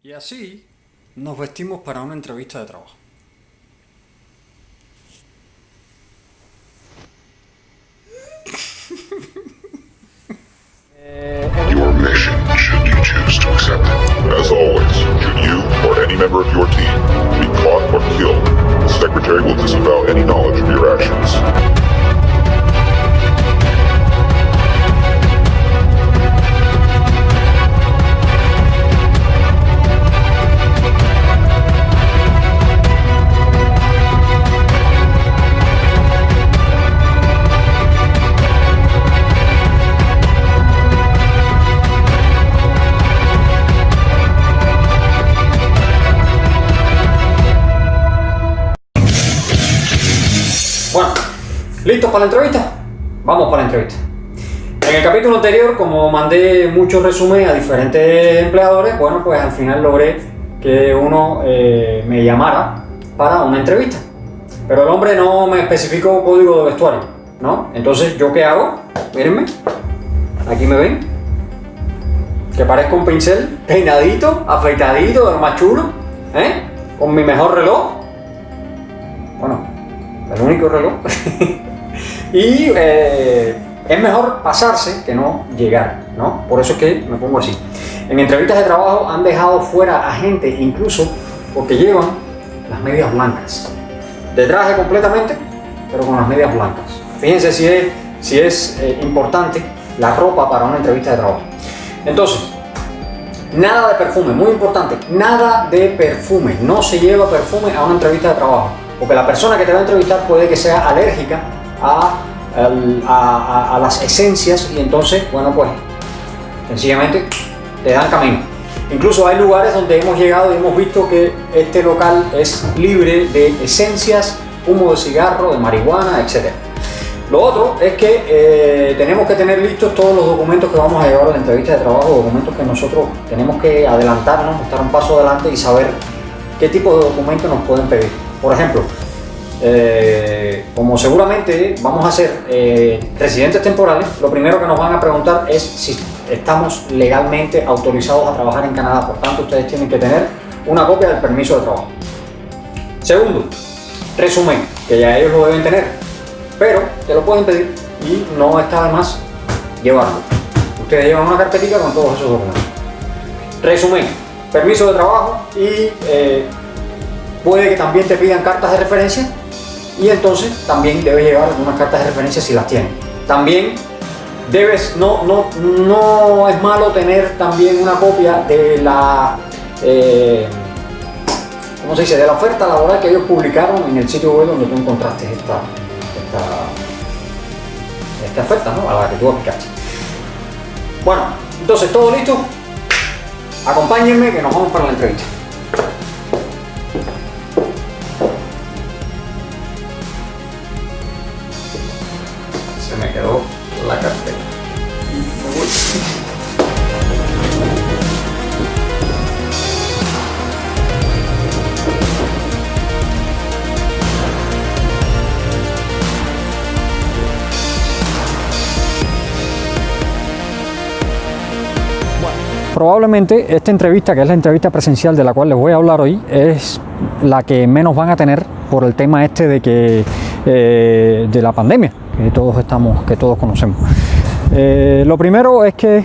Y así nos vestimos para una entrevista de trabajo. Your mission, should you choose to accept it. As always, should you or any member of your team be caught or killed, the Secretary will disavow any knowledge of your actions. Bueno, ¿listos para la entrevista? Vamos para la entrevista. En el capítulo anterior, como mandé muchos resúmenes a diferentes empleadores, bueno, pues al final logré que uno me llamara para una entrevista. Pero el hombre no me especificó código de vestuario, ¿no? Entonces, ¿yo qué hago? Mírenme, aquí me ven, que parezco un pincel, peinadito, afeitadito, de lo más chulo, con mi mejor reloj. Bueno, el único reloj. Y es mejor pasarse que no llegar, ¿no? Por eso es que me pongo así. En entrevistas de trabajo han dejado fuera a gente incluso porque llevan las medias blancas. De traje completamente, pero con las medias blancas. Fíjense si es importante la ropa para una entrevista de trabajo. Entonces, nada de perfume, muy importante, nada de perfume. No se lleva perfume a una entrevista de trabajo. Porque la persona que te va a entrevistar puede que sea alérgica a las esencias y entonces, bueno, pues sencillamente te dan camino. Incluso hay lugares donde hemos llegado y hemos visto que este local es libre de esencias, humo de cigarro, de marihuana, etc. Lo otro es que tenemos que tener listos todos los documentos que vamos a llevar a la entrevista de trabajo, documentos que nosotros tenemos que adelantarnos, estar un paso adelante y saber qué tipo de documentos nos pueden pedir. Por ejemplo, como seguramente vamos a ser residentes temporales, lo primero que nos van a preguntar es si estamos legalmente autorizados a trabajar en Canadá. Por tanto, ustedes tienen que tener una copia del permiso de trabajo. Segundo, resumen, que ya ellos lo deben tener, pero te lo pueden pedir y no está de más llevarlo. Ustedes llevan una carpetita con todos esos documentos. Resumen, permiso de trabajo y puede que también te pidan cartas de referencia y entonces también debes llevar algunas cartas de referencia si las tienes. También debes, no es malo tener también una copia de la, ¿cómo se dice? De la oferta laboral que ellos publicaron en el sitio web donde tú encontraste esta oferta, ¿no? A la que tú aplicaste. Bueno, entonces todo listo. Acompáñenme que nos vamos para la entrevista. Se me quedó la cartera. Me voy. Probablemente esta entrevista, que es la entrevista presencial de la cual les voy a hablar hoy, es la que menos van a tener por el tema este de que de la pandemia que todos conocemos. Lo primero es que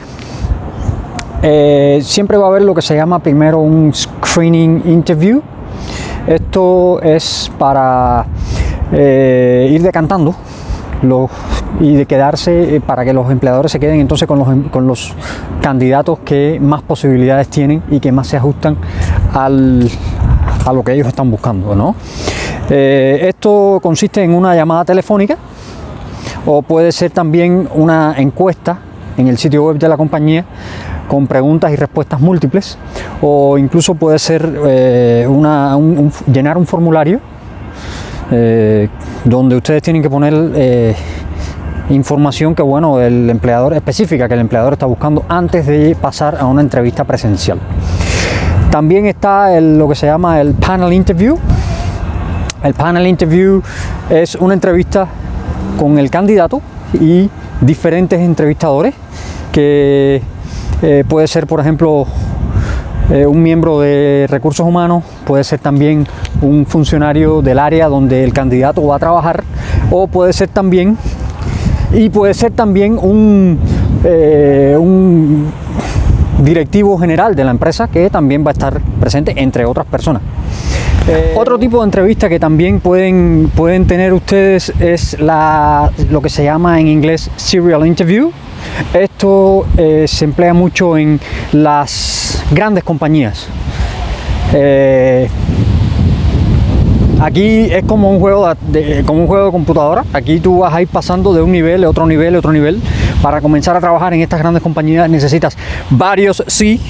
siempre va a haber lo que se llama primero un screening interview. Esto es para ir decantando y de quedarse para que los empleadores se queden entonces con los candidatos que más posibilidades tienen y que más se ajustan a lo que ellos están buscando, ¿no? Esto consiste en una llamada telefónica o puede ser también una encuesta en el sitio web de la compañía con preguntas y respuestas múltiples, o incluso puede ser llenar un formulario donde ustedes tienen que poner información que, bueno, el empleador específica que el empleador está buscando antes de pasar a una entrevista presencial. También está lo que se llama el panel interview. El panel interview es una entrevista con el candidato y diferentes entrevistadores que puede ser, por ejemplo, un miembro de recursos humanos, puede ser también un funcionario del área donde el candidato va a trabajar, o puede ser también un directivo general de la empresa que también va a estar presente, entre otras personas. Otro tipo de entrevista que también pueden tener ustedes es lo que se llama en inglés serial interview. Esto se emplea mucho en las grandes compañías. Aquí es como un juego de computadora. Aquí tú vas a ir pasando de un nivel a otro nivel a otro nivel. Para comenzar a trabajar en estas grandes compañías necesitas varios sí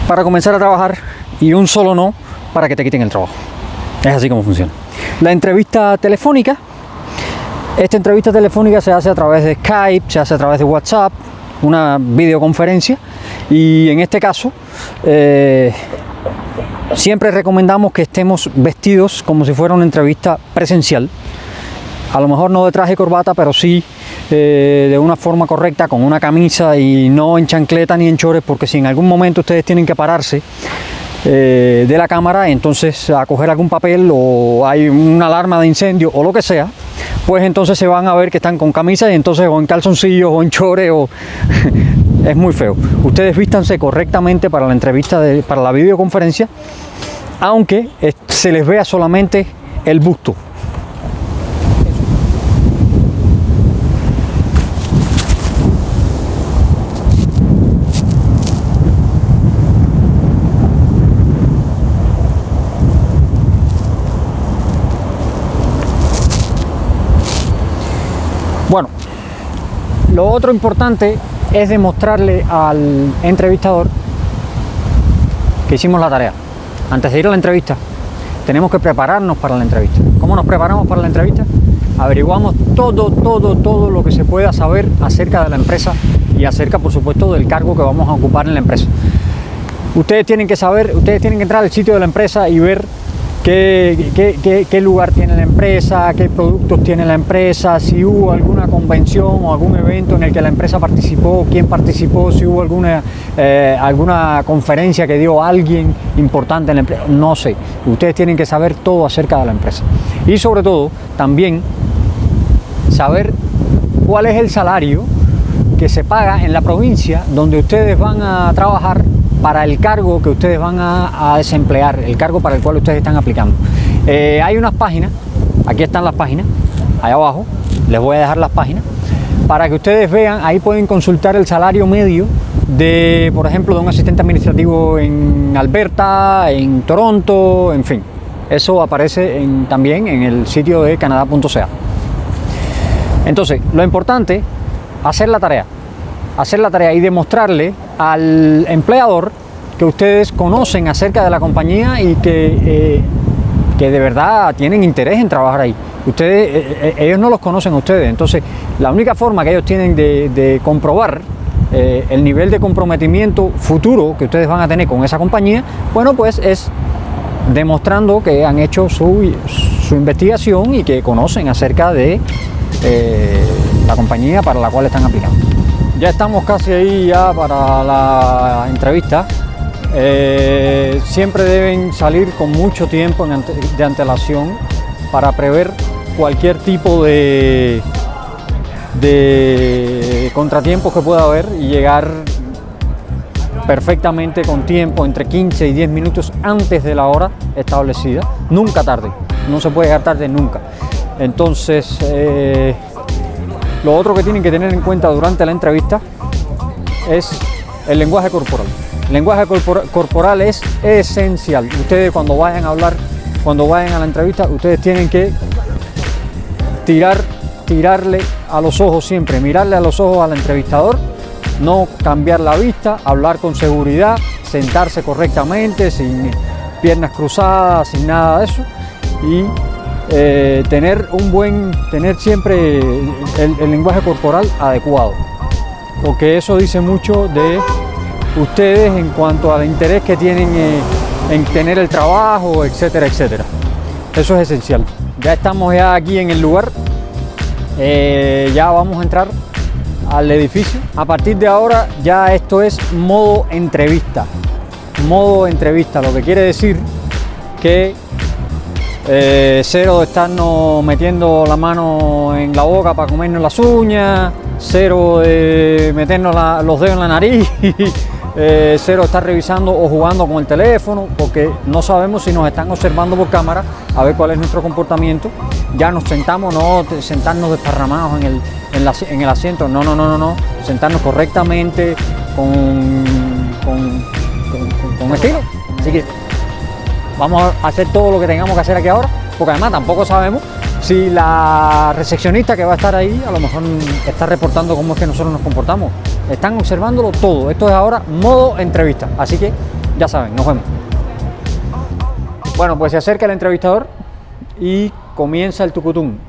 para comenzar a trabajar y un solo no para que te quiten el trabajo. Es así como funciona. La entrevista telefónica. Esta entrevista telefónica se hace a través de Skype, se hace a través de WhatsApp, una videoconferencia, y en este caso siempre recomendamos que estemos vestidos como si fuera una entrevista presencial. A lo mejor no de traje y corbata, pero sí de una forma correcta, con una camisa y no en chancleta ni en chores, porque si en algún momento ustedes tienen que pararse de la cámara, entonces a coger algún papel o hay una alarma de incendio o lo que sea, pues entonces se van a ver que están con camisa y entonces o en calzoncillos o en chores o es muy feo. Ustedes vístanse correctamente para la entrevista, para la videoconferencia, aunque se les vea solamente el busto. Bueno, lo otro importante es demostrarle al entrevistador que hicimos la tarea. Antes de ir a la entrevista, tenemos que prepararnos para la entrevista. ¿Cómo nos preparamos para la entrevista? Averiguamos todo lo que se pueda saber acerca de la empresa y acerca, por supuesto, del cargo que vamos a ocupar en la empresa. Ustedes tienen que entrar al sitio de la empresa y ver qué lugar tiene la empresa, qué productos tiene la empresa, si hubo alguna convención o algún evento en el que la empresa participó, quién participó, si hubo alguna conferencia que dio alguien importante en la empresa, no sé. Ustedes tienen que saber todo acerca de la empresa. Y sobre todo, también saber cuál es el salario que se paga en la provincia donde ustedes van a trabajar para el cargo que ustedes van a desemplear, el cargo para el cual ustedes están aplicando. Hay unas páginas, aquí están las páginas, allá abajo, les voy a dejar las páginas, para que ustedes vean, ahí pueden consultar el salario medio de, por ejemplo, de un asistente administrativo en Alberta, en Toronto, en fin. Eso aparece también en el sitio de canadá.ca. Entonces, lo importante, hacer la tarea y demostrarle al empleador que ustedes conocen acerca de la compañía y que de verdad tienen interés en trabajar ahí. Ellos no los conocen a ustedes, entonces la única forma que ellos tienen de comprobar el nivel de comprometimiento futuro que ustedes van a tener con esa compañía, bueno, pues es demostrando que han hecho su investigación y que conocen acerca de la compañía para la cual están aplicando. Ya estamos casi ahí ya para la entrevista. Siempre deben salir con mucho tiempo de antelación para prever cualquier tipo de contratiempos que pueda haber y llegar perfectamente con tiempo, entre 15 y 10 minutos antes de la hora establecida. Nunca tarde, no se puede llegar tarde nunca. Entonces, lo otro que tienen que tener en cuenta durante la entrevista es el lenguaje corporal. El lenguaje corporal es esencial. Ustedes cuando vayan a hablar, cuando vayan a la entrevista, ustedes tienen que tirarle a los ojos siempre, mirarle a los ojos al entrevistador, no cambiar la vista, hablar con seguridad, sentarse correctamente, sin piernas cruzadas, sin nada de eso, y tener siempre el lenguaje corporal adecuado, porque eso dice mucho de ustedes en cuanto al interés que tienen en tener el trabajo, etcétera, etcétera. Eso es esencial. Ya estamos aquí en el lugar, ya vamos a entrar al edificio. A partir de ahora ya esto es modo entrevista. modo entrevista, lo que quiere decir que cero de estarnos metiendo la mano en la boca para comernos las uñas, cero de meternos los dedos en la nariz, cero de estar revisando o jugando con el teléfono, porque no sabemos si nos están observando por cámara a ver cuál es nuestro comportamiento. Ya nos sentamos, no sentarnos desparramados en el asiento, no, sentarnos correctamente con estilo. Así que vamos a hacer todo lo que tengamos que hacer aquí ahora, porque además tampoco sabemos si la recepcionista que va a estar ahí a lo mejor está reportando cómo es que nosotros nos comportamos. Están observándolo todo. Esto es ahora modo entrevista, así que ya saben, nos vemos. Bueno, pues se acerca el entrevistador y comienza el tucutún.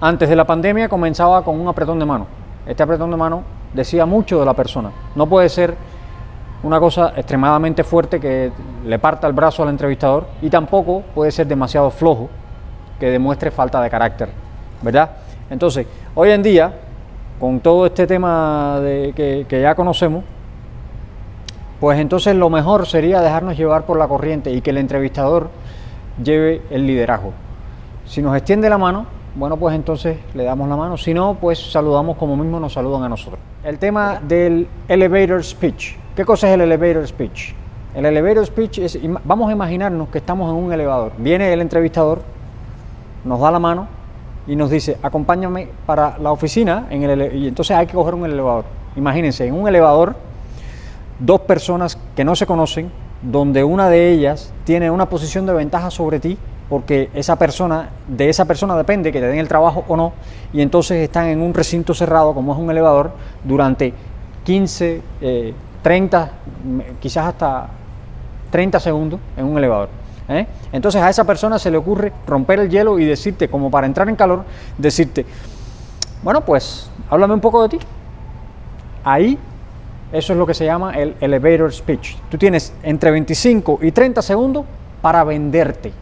Antes de la pandemia comenzaba con un apretón de mano. Este apretón de mano decía mucho de la persona. No puede ser una cosa extremadamente fuerte que le parta el brazo al entrevistador, y tampoco puede ser demasiado flojo que demuestre falta de carácter, ¿verdad? Entonces, hoy en día, con todo este tema que ya conocemos, pues entonces lo mejor sería dejarnos llevar por la corriente y que el entrevistador lleve el liderazgo. Si nos extiende la mano, bueno, pues entonces le damos la mano. Si no, pues saludamos como mismo nos saludan a nosotros. El tema del elevator speech. ¿Qué cosa es el elevator speech? El elevator speech es, vamos a imaginarnos que estamos en un elevador. Viene el entrevistador, nos da la mano y nos dice, acompáñame para la oficina, y entonces hay que coger un elevador. Imagínense, en un elevador, dos personas que no se conocen, donde una de ellas tiene una posición de ventaja sobre ti, porque de esa persona depende que te den el trabajo o no, y entonces están en un recinto cerrado, como es un elevador, durante 15, 30, quizás hasta 30 segundos en un elevador. Entonces a esa persona se le ocurre romper el hielo y decirte, como para entrar en calor, decirte, bueno, pues háblame un poco de ti. Ahí, eso es lo que se llama el elevator speech. Tú tienes entre 25 y 30 segundos para venderte.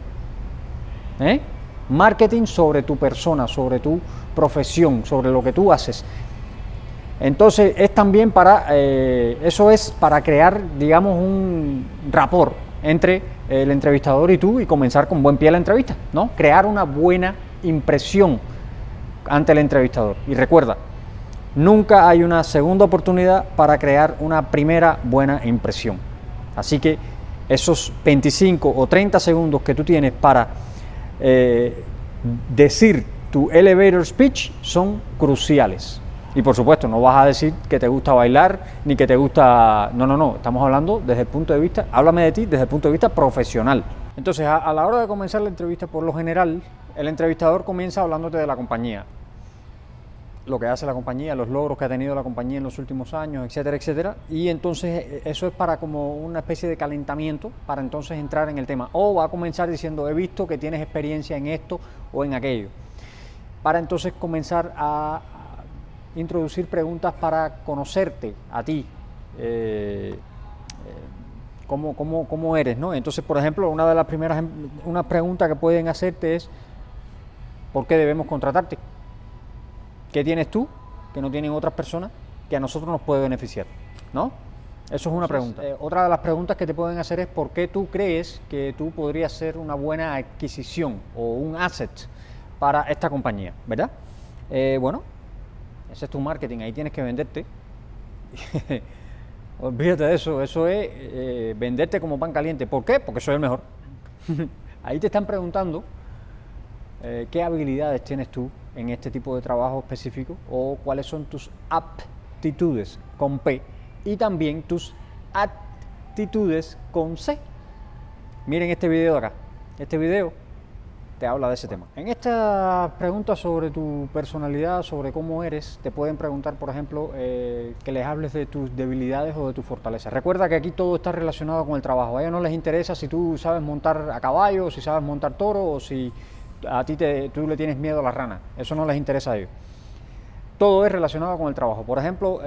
Marketing sobre tu persona, sobre tu profesión, sobre lo que tú haces. Entonces es también eso es para crear, digamos, un rapport entre el entrevistador y tú y comenzar con buen pie la entrevista, ¿no? Crear una buena impresión ante el entrevistador. Y recuerda, nunca hay una segunda oportunidad para crear una primera buena impresión. Así que esos 25 o 30 segundos que tú tienes para decir tu elevator speech son cruciales. Y por supuesto, no vas a decir que te gusta bailar, ni que te gusta... No, estamos hablando desde el punto de vista, háblame de ti desde el punto de vista profesional. Entonces, a la hora de comenzar la entrevista, por lo general, el entrevistador comienza hablándote de la compañía, lo que hace la compañía, los logros que ha tenido la compañía en los últimos años, etcétera, etcétera. Y entonces eso es para como una especie de calentamiento para entonces entrar en el tema. O va a comenzar diciendo, he visto que tienes experiencia en esto o en aquello. Para entonces comenzar a introducir preguntas para conocerte a ti, cómo eres, ¿no? Entonces, por ejemplo, una pregunta que pueden hacerte es, ¿por qué debemos contratarte? ¿Qué tienes tú que no tienen otras personas que a nosotros nos puede beneficiar? ¿No? Eso es una pregunta. Otra de las preguntas que te pueden hacer es ¿por qué tú crees que tú podrías ser una buena adquisición o un asset para esta compañía? ¿Verdad? Bueno, ese es tu marketing, ahí tienes que venderte. Olvídate de eso, eso es venderte como pan caliente. ¿Por qué? Porque soy el mejor. Ahí te están preguntando qué habilidades tienes tú en este tipo de trabajo específico o cuáles son tus aptitudes con P y también tus actitudes con C. Miren este video de acá. Este video te habla de ese tema. En estas preguntas sobre tu personalidad, sobre cómo eres, te pueden preguntar, por ejemplo, que les hables de tus debilidades o de tus fortalezas. Recuerda que aquí todo está relacionado con el trabajo. A ellos no les interesa si tú sabes montar a caballo, si sabes montar toro o si a ti tú le tienes miedo a la rana. Eso no les interesa a ellos. Todo es relacionado con el trabajo. Por ejemplo,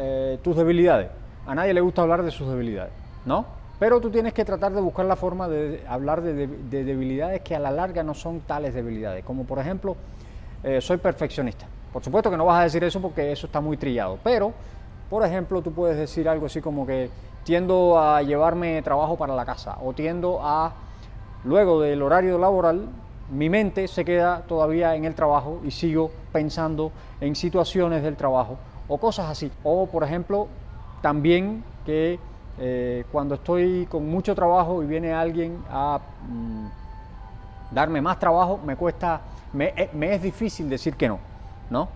tus debilidades. A nadie le gusta hablar de sus debilidades, ¿no? Pero tú tienes que tratar de buscar la forma de hablar de debilidades que a la larga no son tales debilidades. Como por ejemplo, soy perfeccionista. Por supuesto que no vas a decir eso porque eso está muy trillado. Pero, por ejemplo, tú puedes decir algo así como que tiendo a llevarme trabajo para la casa o tiendo a, luego del horario laboral, mi mente se queda todavía en el trabajo y sigo pensando en situaciones del trabajo o cosas así. O, por ejemplo, también que cuando estoy con mucho trabajo y viene alguien a darme más trabajo, me es difícil decir que no, ¿no?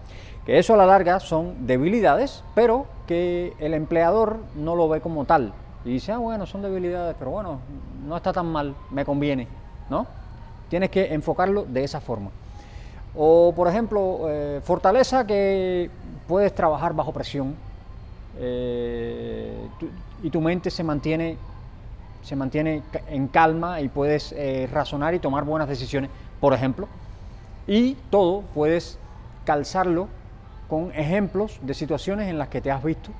Que eso a la larga son debilidades, pero que el empleador no lo ve como tal. Y dice, bueno, son debilidades, pero bueno, no está tan mal, me conviene, ¿no? Tienes que enfocarlo de esa forma. O, por ejemplo, fortaleza, que puedes trabajar bajo presión y tu mente se mantiene en calma y puedes razonar y tomar buenas decisiones, por ejemplo. Y todo puedes calzarlo con ejemplos de situaciones en las que te has visto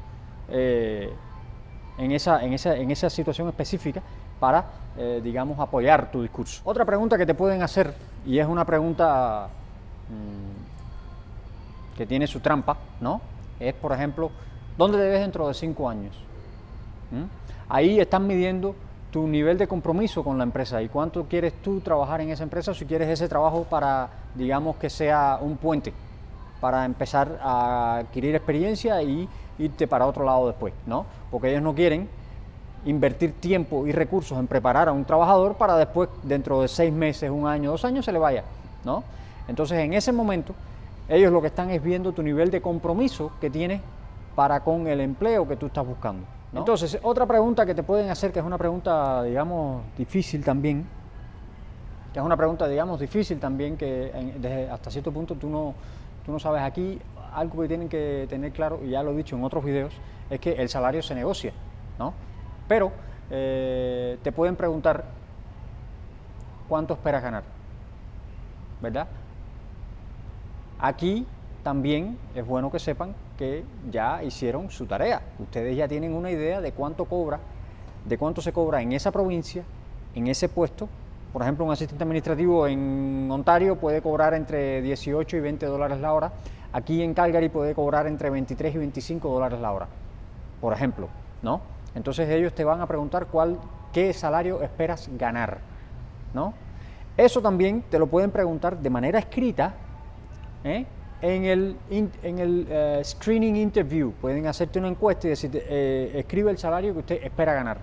en esa situación específica para, digamos, apoyar tu discurso. Otra pregunta que te pueden hacer, y es una pregunta que tiene su trampa, ¿no? Es, por ejemplo, ¿dónde te ves dentro de 5 años? Ahí están midiendo tu nivel de compromiso con la empresa y cuánto quieres tú trabajar en esa empresa, o si quieres ese trabajo para, digamos, que sea un puente para empezar a adquirir experiencia y irte para otro lado después, ¿no? Porque ellos no quieren invertir tiempo y recursos en preparar a un trabajador para después, dentro de 6 meses, 1 año, 2 años, se le vaya, ¿no? Entonces, en ese momento, ellos lo que están es viendo tu nivel de compromiso que tienes para con el empleo que tú estás buscando, ¿no? Entonces, otra pregunta que te pueden hacer, que es una pregunta, digamos, difícil también, que hasta cierto punto tú no sabes. Aquí algo que tienen que tener claro, y ya lo he dicho en otros videos, es que el salario se negocia, ¿no? Pero te pueden preguntar cuánto esperas ganar, ¿verdad? Aquí también es bueno que sepan que ya hicieron su tarea. Ustedes ya tienen una idea de cuánto se cobra en esa provincia, en ese puesto. Por ejemplo, un asistente administrativo en Ontario puede cobrar entre 18 y 20 dólares la hora. Aquí en Calgary puede cobrar entre 23 y 25 dólares la hora, por ejemplo, ¿no? Entonces ellos te van a preguntar qué salario esperas ganar, ¿no? Eso también te lo pueden preguntar de manera escrita, en el screening interview. Pueden hacerte una encuesta y decirte, escribe el salario que usted espera ganar.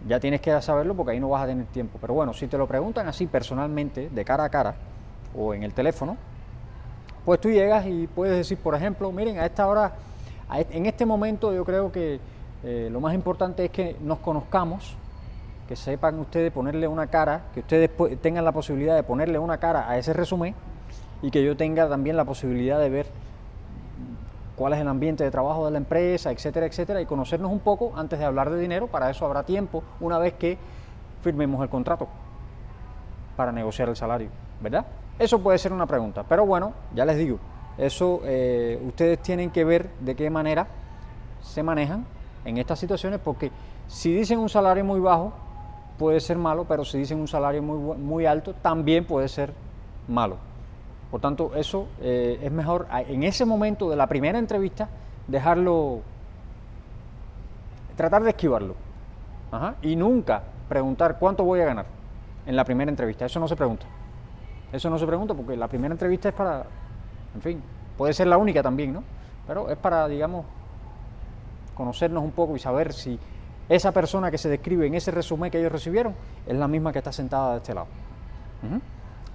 Ya tienes que saberlo porque ahí no vas a tener tiempo. Pero bueno, si te lo preguntan así personalmente, de cara a cara o en el teléfono, pues tú llegas y puedes decir, por ejemplo, miren, a esta hora, en este momento yo creo que lo más importante es que nos conozcamos, que sepan ustedes ponerle una cara, que ustedes tengan la posibilidad de ponerle una cara a ese resumen y que yo tenga también la posibilidad de ver cuál es el ambiente de trabajo de la empresa, etcétera, etcétera, y conocernos un poco antes de hablar de dinero. Para eso habrá tiempo una vez que firmemos el contrato para negociar el salario, ¿verdad? Eso puede ser una pregunta, pero bueno, ya les digo, eso ustedes tienen que ver de qué manera se manejan en estas situaciones, porque si dicen un salario muy bajo puede ser malo, pero si dicen un salario muy alto también puede ser malo. Por tanto, eso es mejor en ese momento de la primera entrevista tratar de esquivarlo. Y nunca preguntar cuánto voy a ganar en la primera entrevista. Eso no se pregunta. Eso no se pregunta porque la primera entrevista es para, en fin, puede ser la única también, ¿no? Pero es para, digamos, conocernos un poco y saber si esa persona que se describe en ese resumen que ellos recibieron es la misma que está sentada de este lado.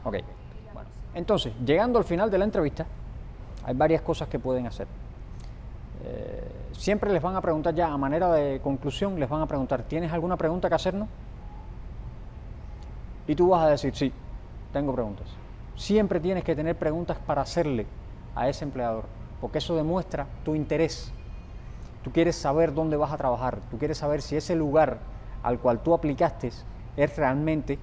Ok. Entonces, llegando al final de la entrevista, hay varias cosas que pueden hacer. Siempre les van a preguntar, ya a manera de conclusión, les van a preguntar, ¿tienes alguna pregunta que hacernos? Y tú vas a decir, sí, tengo preguntas. Siempre tienes que tener preguntas para hacerle a ese empleador, porque eso demuestra tu interés. Tú quieres saber dónde vas a trabajar, tú quieres saber si ese lugar al cual tú aplicaste es realmente...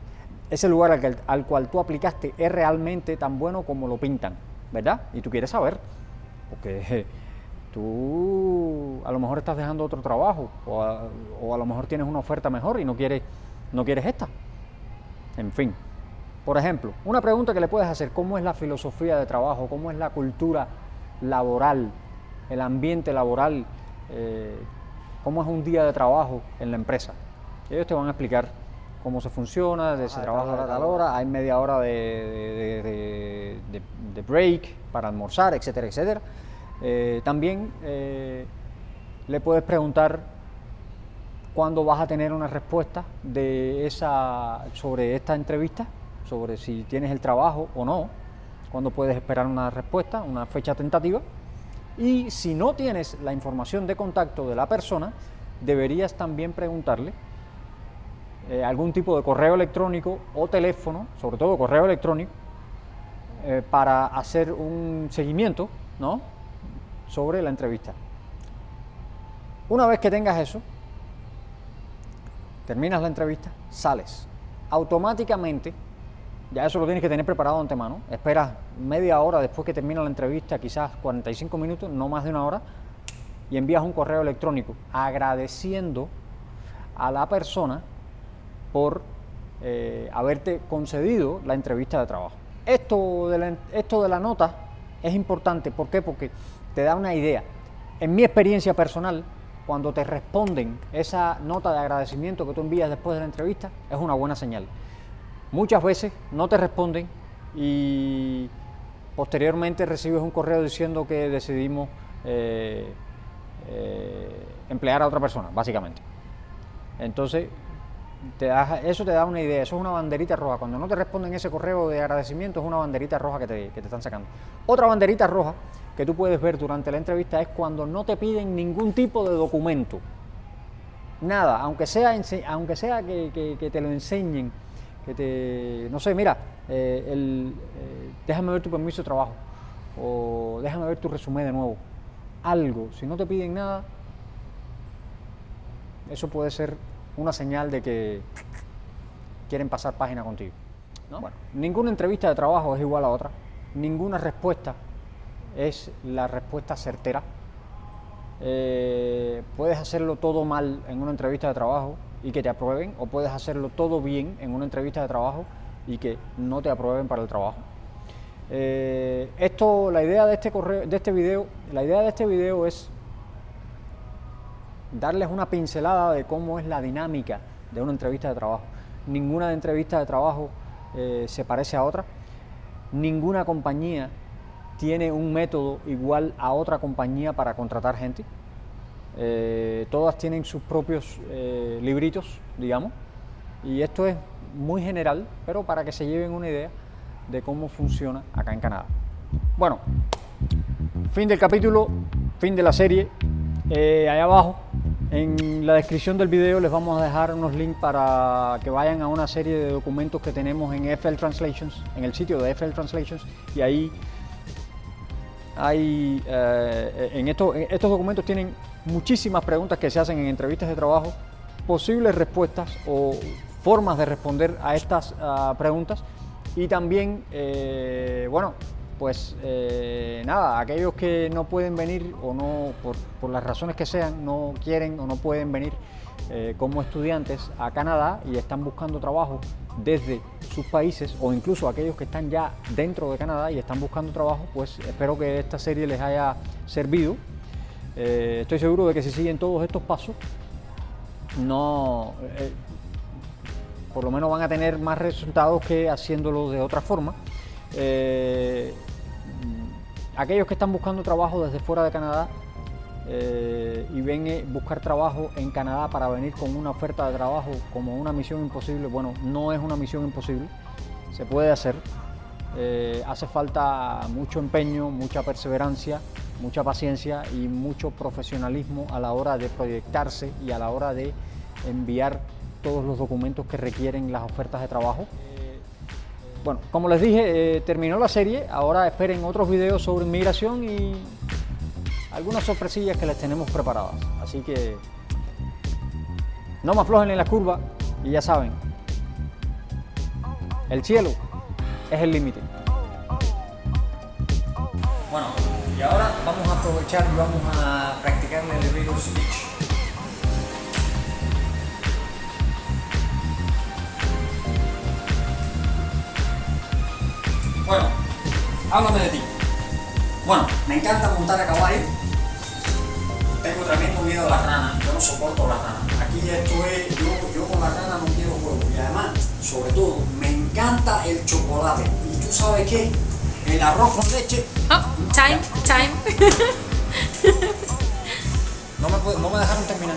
ese lugar al cual tú aplicaste es realmente tan bueno como lo pintan, ¿verdad? Y tú quieres saber, porque tú a lo mejor estás dejando otro trabajo o a lo mejor tienes una oferta mejor y no quieres esta. En fin, por ejemplo, una pregunta que le puedes hacer, ¿cómo es la filosofía de trabajo? ¿Cómo es la cultura laboral, el ambiente laboral? cómo es un día de trabajo en la empresa. Ellos te van a explicar cómo se funciona, de se trabaja a tal hora, hay media hora de break para almorzar, etcétera, etcétera. También le puedes preguntar cuándo vas a tener una respuesta sobre esta entrevista, sobre si tienes el trabajo o no, cuándo puedes esperar una respuesta, una fecha tentativa. Y si no tienes la información de contacto de la persona, deberías también preguntarle algún tipo de correo electrónico o teléfono, sobre todo correo electrónico, para hacer un seguimiento, ¿no?, sobre la entrevista. Una vez que tengas eso, terminas la entrevista, sales. Automáticamente, ya eso lo tienes que tener preparado de antemano, esperas media hora después que termina la entrevista, quizás 45 minutos, no más de una hora, y envías un correo electrónico agradeciendo a la persona por haberte concedido la entrevista de trabajo. Esto de la nota es importante. ¿Por qué? Porque te da una idea. En mi experiencia personal, cuando te responden esa nota de agradecimiento que tú envías después de la entrevista, es una buena señal. Muchas veces no te responden y posteriormente recibes un correo diciendo que decidimos emplear a otra persona, básicamente. Entonces, eso te da una idea, eso es una banderita roja. Cuando no te responden ese correo de agradecimiento, es una banderita roja que te están sacando. Otra banderita roja que tú puedes ver durante la entrevista es cuando no te piden ningún tipo de documento. Nada, aunque sea que te lo enseñen, no sé, mira, déjame ver tu permiso de trabajo, o déjame ver tu resumen de nuevo. Algo, si no te piden nada, eso puede ser una señal de que quieren pasar página contigo, ¿no? Bueno, ninguna entrevista de trabajo es igual a otra, ninguna respuesta es la respuesta certera. Puedes hacerlo todo mal en una entrevista de trabajo y que te aprueben, o puedes hacerlo todo bien en una entrevista de trabajo y que no te aprueben para el trabajo. La idea de este video es darles una pincelada de cómo es la dinámica de una entrevista de trabajo. Ninguna entrevista de trabajo se parece a otra. Ninguna compañía tiene un método igual a otra compañía para contratar gente. Todas tienen sus propios libritos, digamos, y esto es muy general, pero para que se lleven una idea de cómo funciona acá en Canadá. Bueno, fin del capítulo, fin de la serie. Allá abajo en la descripción del video les vamos a dejar unos links para que vayan a una serie de documentos que tenemos en FL Translations, en el sitio de FL Translations, y ahí hay estos documentos tienen muchísimas preguntas que se hacen en entrevistas de trabajo, posibles respuestas o formas de responder a estas preguntas, y también bueno, pues nada, aquellos que no pueden venir o no, por las razones que sean, no quieren o no pueden venir como estudiantes a Canadá y están buscando trabajo desde sus países, o incluso aquellos que están ya dentro de Canadá y están buscando trabajo, pues espero que esta serie les haya servido. Estoy seguro de que si siguen todos estos pasos, por lo menos van a tener más resultados que haciéndolo de otra forma. Aquellos que están buscando trabajo desde fuera de Canadá y ven buscar trabajo en Canadá para venir con una oferta de trabajo como una misión imposible, bueno, no es una misión imposible, se puede hacer. Hace falta mucho empeño, mucha perseverancia, mucha paciencia y mucho profesionalismo a la hora de proyectarse y a la hora de enviar todos los documentos que requieren las ofertas de trabajo. Bueno, como les dije, terminó la serie. Ahora esperen otros videos sobre inmigración y algunas sorpresillas que les tenemos preparadas. Así que no me aflojen en la curva y ya saben, el cielo es el límite. Bueno, y ahora vamos a aprovechar y vamos a practicar el elevator speech. Bueno, háblame de ti. Bueno, me encanta montar a caballo. tengo tremendo miedo a las ranas, yo no soporto las ranas. Aquí esto es, yo con las ranas no quiero juego. Y además, sobre todo, me encanta el chocolate. Y tú sabes qué, el arroz con leche. Oh, time. No me dejaron terminar.